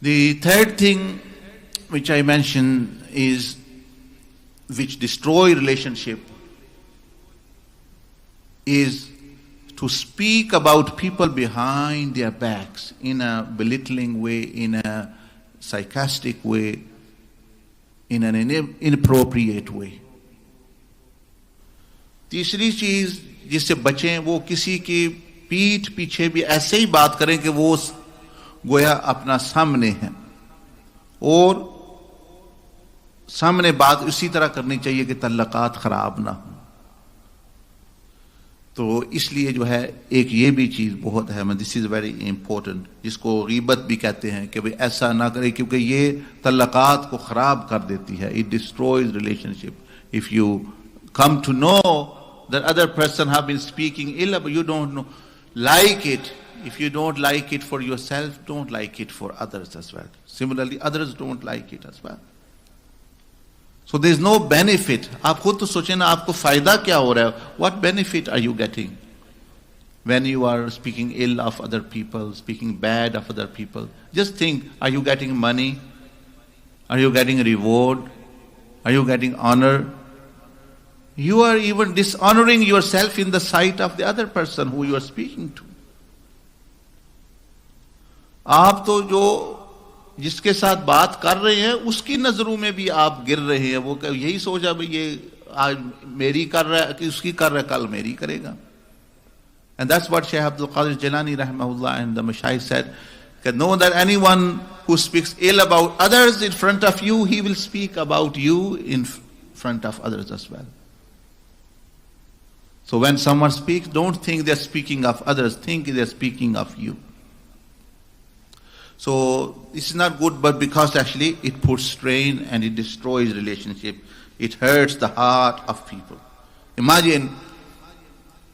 The third thing which I mentioned is which destroy relationship is to speak about people behind their backs in a belittling way, in a sarcastic way, in an inappropriate way. तीसरी चीज जिससे बचें वो किसी की पीठ पीछे भी ऐसे ही बात करें कि वो गोया अपना सामने है, और सामने बात उसी तरह करनी चाहिए कि तल्लकात खराब ना हो। तो इसलिए जो है एक ये भी चीज बहुत है, दिस इज वेरी इंपॉर्टेंट, जिसको गीबत भी कहते हैं कि भाई ऐसा ना करे, क्योंकि ये तल्लकात को खराब कर देती है। It destroys relationship. If you come to know that other person have been speaking ill, but you don't like it. If you don't like it for yourself, don't like it for others as well. Similarly, others don't like it as well. So there is no benefit. आप खुद तो सोचें ना, आपको फायदा क्या हो रहा है? What benefit are you getting when you are speaking ill of other people, speaking bad of other people? Just think, are you getting money? Are you getting reward? Are you getting honor? You are even dishonoring yourself in the sight of the other person who you are speaking to. आप तो जो जिसके साथ बात कर रहे हैं उसकी नजरों में भी आप गिर रहे हैं। वो यही सोचा भाई ये आज मेरी कर रहा है कि उसकी कर रहा है, कल मेरी करेगा। And that's what Shaykh Abdul Qadir Jilani rahimahullah and the Mashayikh said, know that anyone who speaks ill about others in front of you, he will speak about you in front of others as well. So when someone speaks, don't think they're speaking of others, think they're speaking of you. So this is not good, but because actually it puts strain and it destroys relationship. It hurts the heart of people. Imagine,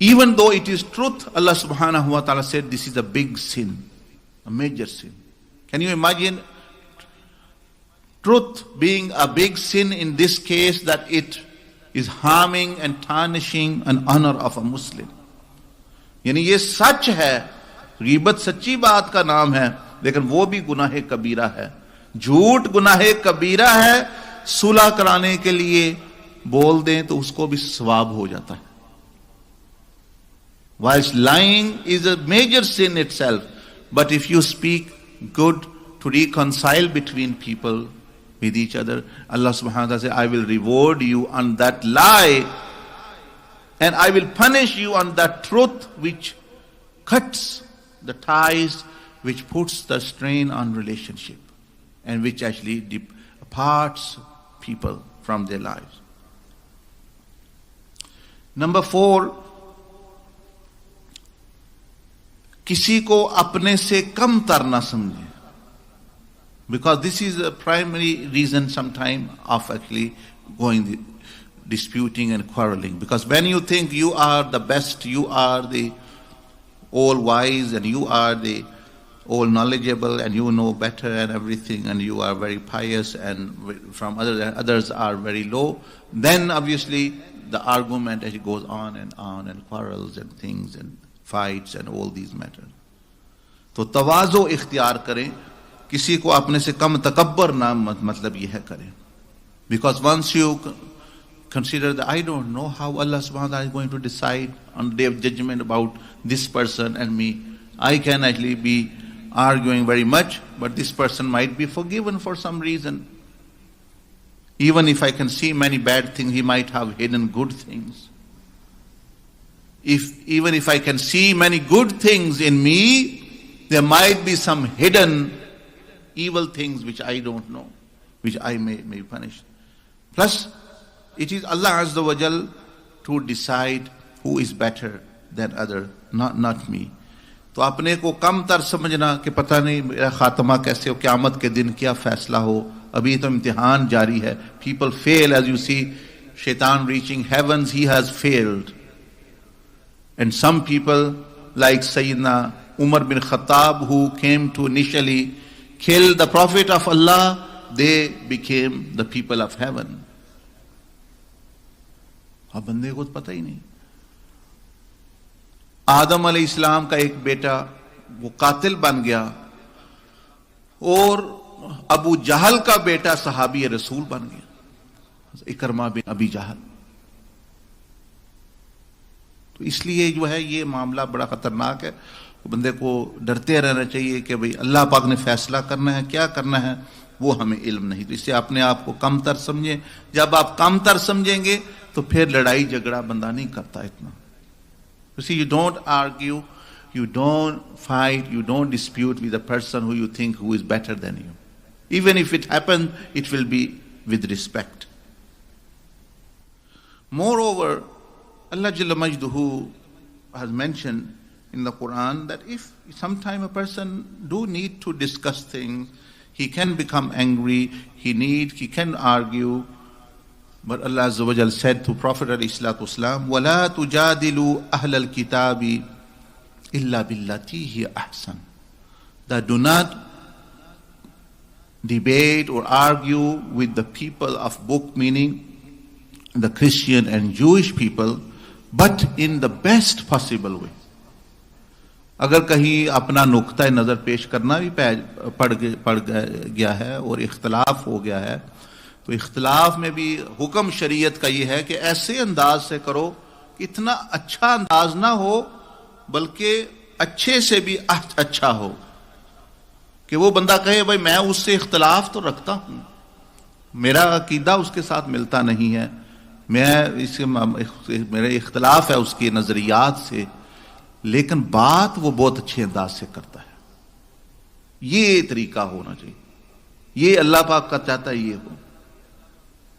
even though it is truth, Allah subhanahu wa ta'ala said this is a big sin, a major sin. Can you imagine truth being a big sin in this case, that it is harming and tarnishing an honor of a Muslim? यानी ये सच है, गीबत सच्ची बात का नाम है, लेकिन वो भी गुनाह कबीरा है। झूठ गुनाह कबीरा है, सुलह कराने के लिए बोल दें तो उसको भी सवाब हो जाता है। Whilst lying is a major sin itself, but if you speak good to reconcile between people with each other, Allah subhanahu wa ta'ala says, I will reward you on that lie and I will punish you on that truth which cuts the ties, which puts the strain on relationship and which actually departs people from their lives. Number 4, किसी को अपने से कम तर ना समझे. Because this is a primary reason sometimes of actually disputing and quarreling. Because when you think you are the best, you are the all wise and you are the all knowledgeable and you know better and everything and you are very pious and from others are very low, then obviously the argument as it goes on and quarrels and things and fights and all these matters. तो तवाज़ो इख्तियार करें, किसी को अपने से कम तकब्बर ना मतलब यह करें. Because once you consider that I don't know how Allah subhanahu wa ta'ala is going to decide on the day of judgment about this person and me. I can actually be arguing very much, but this person might be forgiven for some reason. Even if I can see many bad things, he might have hidden good things. Even if I can see many good things in me, there might be some hidden evil things which I don't know, which I may be punished. Plus, it is Allah Azza wa Jal to decide who is better than other, not me. तो अपने को कम तर समझना कि पता नहीं मेरा खात्मा कैसे हो, क़यामत के दिन क्या फैसला हो, अभी तो इम्तिहान जारी है. People fail, as you see, Shaitan reaching heavens, he has failed. And some people like Sayyidina Umar bin Khattab, who came to initially kill the Prophet of Allah, they became the people of heaven. अब बंदे को पता ही नहीं. आदम अलैहिस्सलाम का एक बेटा वो कातिल बन गया और अबू जहल का बेटा सहाबी रसूल बन गया, इकरमा बिन अबी जहल। तो इसलिए जो है ये मामला बड़ा खतरनाक है। बंदे को डरते रहना चाहिए कि भाई अल्लाह पाक ने फैसला करना है, क्या करना है वो हमें इल्म नहीं। तो इससे अपने आप को कमतर समझें। जब आप कमतर समझेंगे तो फिर लड़ाई झगड़ा बंदा नहीं करता इतना। You don't argue, you don't fight, you don't dispute with a person who you think who is better than you. Even if it happens, it will be with respect. Moreover, Allah Jalla Majduhu has mentioned in the Quran that if sometime a person do need to discuss things, he can become angry, he can argue. But Allah Azza wa Jalla said to Prophet alayhi salatu wasalam, وَلَا تُجَادِلُوا أَهْلَ الْكِتَابِ illa billati hiya ahsan. That do not debate or argue with the people of book, meaning the Christian and Jewish people, but in the best possible way. अगर कहीं अपना नुक्ता नजर पेश करना भी पड़ गया है और इख्तलाफ हो गया है, तो इख्तलाफ में भी हुक्म शरीयत का ये है कि ऐसे अंदाज से करो कि इतना अच्छा अंदाज ना हो बल्कि अच्छे से भी अच्छा हो, कि वो बंदा कहे भाई मैं उससे इख्तलाफ तो रखता हूं, मेरा अकीदा उसके साथ मिलता नहीं है, मेरा इख्तलाफ है उसके नजरियात से, लेकिन बात वो बहुत अच्छे अंदाज से करता है। ये तरीका होना चाहिए। ये अल्लाह पाक का चाहता है ये हो।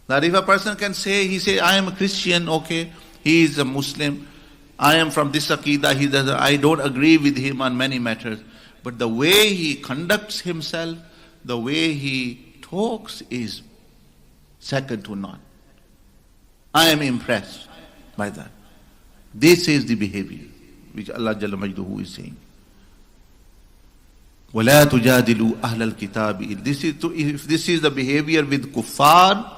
That if a person can say, he say, I am a Christian, okay, he is a Muslim, I am from this Aqidah, he does, I don't agree with him on many matters, but the way he conducts himself, the way he talks is second to none. I am impressed by that. This is the behavior which Allah Jalla Majduhu is saying. وَلَا تُجَادِلُوا أَهْلَ الْكِتَابِ. If this is the behavior with kuffar,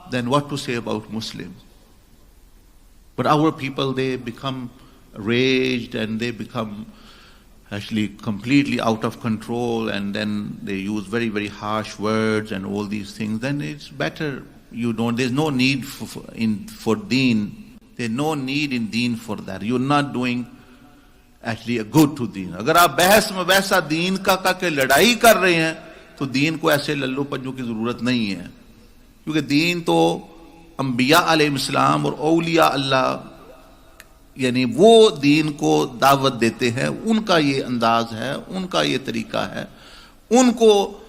then what to say about Muslims? But our people, they become raged and they become actually completely out of control, and then they use very, very harsh words and all these things. Then it's better there's no need for deen. There's no need in deen for that. You're not doing actually a good to deen. अगर आप बहस में वैसा दीन का के लड़ाई कर रहे हैं तो दीन को ऐसे लल्लू पंजों की जरूरत नहीं है, क्योंकि दीन तो अंबिया अलैहिस्सलाम और औलिया अल्लाह यानी वो दीन को दावत देते हैं, उनका ये अंदाज है, उनका ये तरीका है, उनको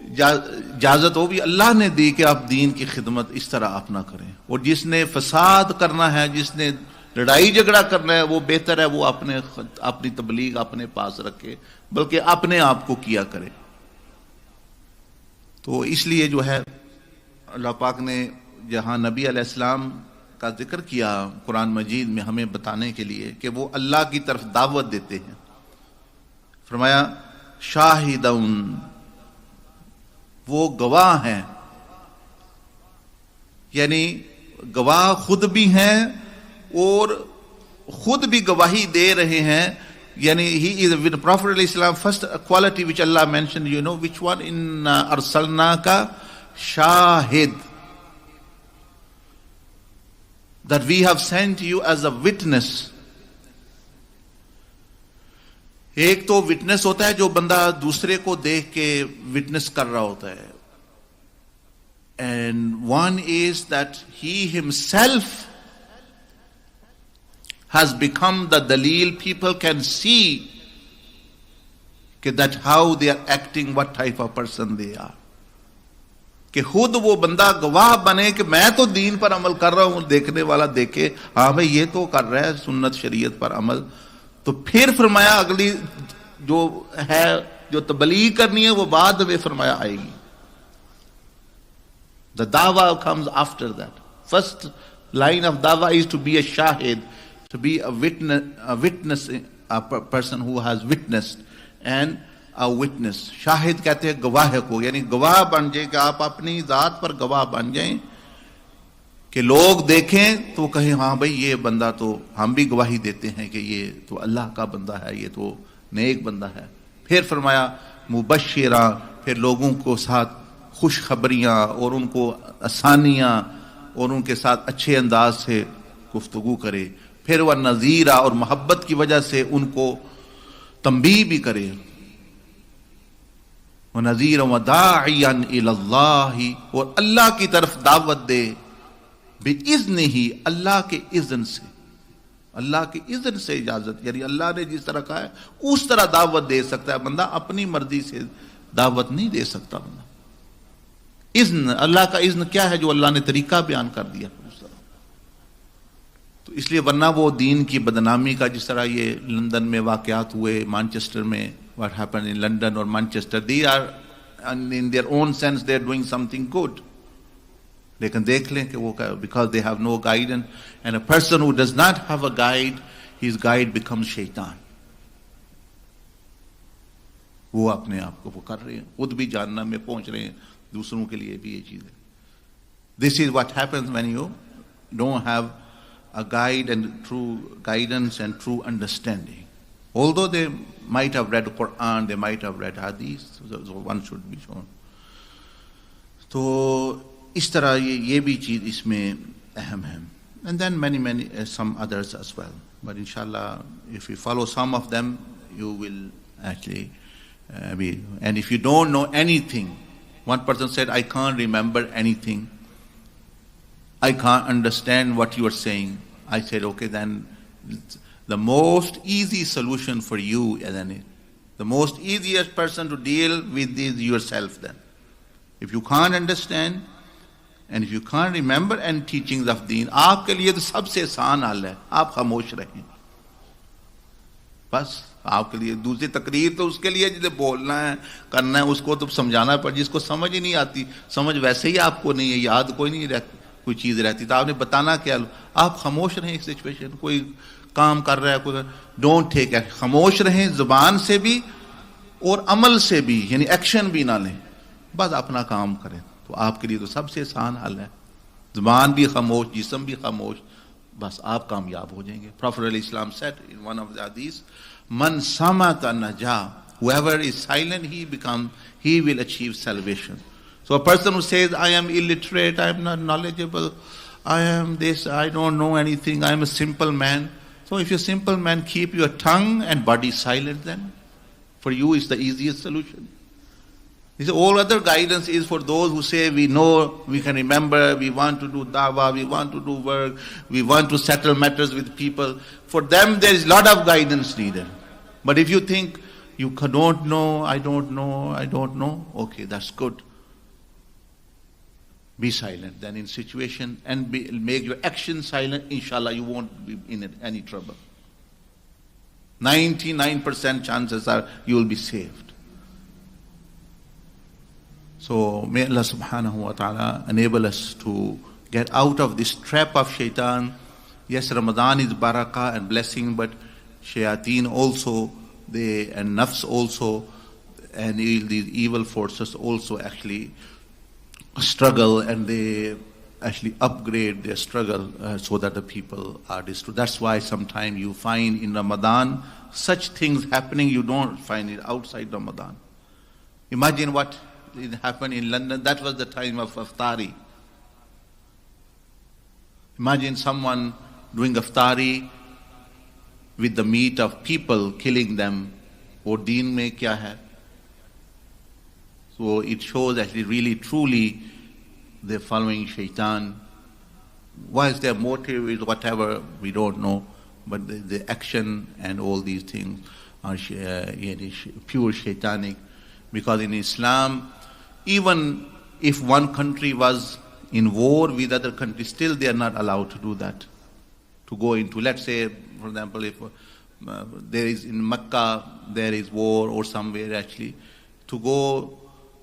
इजाजत वो भी अल्लाह ने दी कि आप दीन की खिदमत इस तरह आप ना करें। और जिसने फसाद करना है, जिसने लड़ाई झगड़ा करना है, वो बेहतर है वो अपनी तबलीग अपने पास रखे, बल्कि अपने आप को किया करे। तो इसलिए जो है अल्लाह पाक ने जहां नबी अलैहिस्सलाम का जिक्र किया कुरान मजीद में हमें बताने के लिए कि वो अल्लाह की तरफ दावत देते हैं, फरमाया शाहिदउन, वो गवाह हैं, यानी गवाह खुद भी हैं और खुद भी गवाही दे रहे हैं। यानी ही इज विद प्रॉफिट अलैहिस्सलाम, first quality which Allah mention, you know which one, in अरसलना का शाहिद, that we have sent you as a witness. एक तो विटनेस होता है जो बंदा दूसरे को देख के विटनेस कर रहा होता है, and one is that he himself has become the dalil. People can see that how they are acting, what type of person they are. कि खुद वो बंदा गवाह बने कि मैं तो दीन पर अमल कर रहा हूं, देखने वाला देखे हाँ भाई ये तो कर रहा है सुन्नत शरीयत पर अमल। तो फिर फरमाया अगली जो है जो तबलीग करनी है वो बाद में फरमाया आएगी। द दावा comes after that. First line of दावा इज टू बी अ शाहिद, to be a witness, a person who has witnessed, and a witness, शाहिद कहते हैं गवाह को, यानी गवाह बन जाए कि आप अपनी जात पर गवाह बन जाएं कि लोग देखें तो कहें हाँ भाई ये बंदा तो, हम भी गवाही देते हैं कि ये तो अल्लाह का बंदा है, ये तो नेक बंदा है। फिर फरमाया मुबश्शिरा फिर लोगों को साथ खुशखबरियाँ और उनको आसानियाँ और उनके साथ अच्छे अंदाज से गुफ्तगू करे, फिर वह नज़ीरा और मोहब्बत की वजह से उनको तंबीह भी करे। वह नज़ीर व दाइयन इलल्लाहि, और अल्लाह की तरफ दावत दे, बिइज़्नि ही, अल्लाह के इज़्न से, अल्लाह के इज़्न से इजाजत, यानी अल्लाह ने जिस तरह कहा है उस तरह दावत दे सकता है बंदा, अपनी मर्जी से दावत नहीं दे सकता बंदा। इज़्न, अल्लाह का इज़्न क्या है? जो अल्लाह ने तरीका बयान कर दिया उस तरह। तो इसलिए वरना वो दीन की बदनामी का, जिस तरह ये लंदन में वाकयात हुए, मैनचेस्टर में, what happened in London or Manchester, they are in their own sense they are doing something good. लेकिन देख लें कि वो, because they have no guidance, and a person who does not have a guide, his guide becomes shaitan. वो अपने आप को वो कर रहे हैं, खुद भी जानना में पहुंच रहे हैं, दूसरों के लिए भी ये चीज है। This is what happens when you don't have a guide and true guidance and true understanding. Although they might have read Quran, they might have read Hadith, so one should be shown. तो इस तरह ये भी चीज इसमें अहम है. And then many some others as well. But inshallah, if you follow some of them, you will actually be. And if you don't know anything, one person said, I can't remember anything. I can't understand what you are saying. I said, okay, then the most easy solution for you, the most easiest person to deal with is yourself then. If you can't understand, and if you can't remember any teachings of deen, आपके लिए तो सबसे आसान हाल है, आप खामोश रहें. बस आपके लिए दूसरी तकरीर तो उसके लिए जिसे बोलना है, करना है, उसको तो समझाना पर जिसको समझ ही नहीं आती, समझ वैसे ही आपको नहीं है, याद कोई नहीं रहती, कोई चीज रहती तो आपने बताना क्या, आप खामोश रहें. इस सिचुएशन कोई काम कर रहा है, कोई डोंट टेक एक्ट, खामोश रहें, जुबान से भी और अमल से भी, यानी एक्शन भी ना लें, बस अपना काम करें. तो आपके लिए तो सबसे आसान हाल है, जुबान भी खामोश, जिस्म भी खामोश, बस आप कामयाब हो जाएंगे. Prophet ﷺ said in one of the hadiths, man samata naja, whoever is silent, he will achieve salvation. So a person who says, I am illiterate, I am not knowledgeable, I am this, I don't know anything, I am a simple man. So if you're a simple man, keep your tongue and body silent then. For you is the easiest solution. He said, all other guidance is for those who say, we know, we can remember, we want to do dawah, we want to do work, we want to settle matters with people. For them, there is a lot of guidance needed. But if you think, you don't know, I don't know, okay, that's good. Be silent then in situation and make your action silent. Inshallah, you won't be in any trouble. 99% chances are you will be saved. So may Allah subhanahu wa ta'ala enable us to get out of this trap of shaitan. Yes, Ramadan is barakah and blessing, but shayateen also, and nafs also, and these evil forces also actually struggle, and they actually upgrade their struggle so that the people are destroyed. That's why sometimes you find in Ramadan such things happening you don't find it outside Ramadan. Imagine what happened in London. That was the time of iftari. Imagine someone doing iftari with the meat of people, killing them. Wo deen mein kya hai? So it shows actually really truly they're following shaitan. Why is their motive is whatever, we don't know. But the action and all these things are pure shaitanic. Because in Islam, even if one country was in war with other countries, still they are not allowed to do that. To go into, let's say, for example, if there is in Mecca, there is war or somewhere actually, to go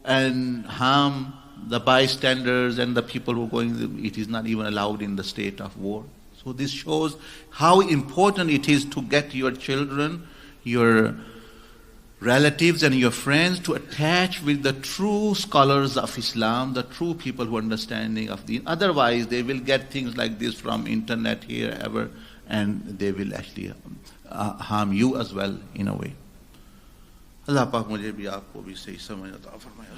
and harm the bystanders and the people who are going, it is not even allowed in the state of war. So this shows how important it is to get your children, your relatives and your friends to attach with the true scholars of Islam, the true people who are understanding of deen. Otherwise, they will get things like this from internet here, ever, and they will actually harm you as well in a way. अल्लाह पाक मुझे भी आपको भी सही समझ अता फरमाए।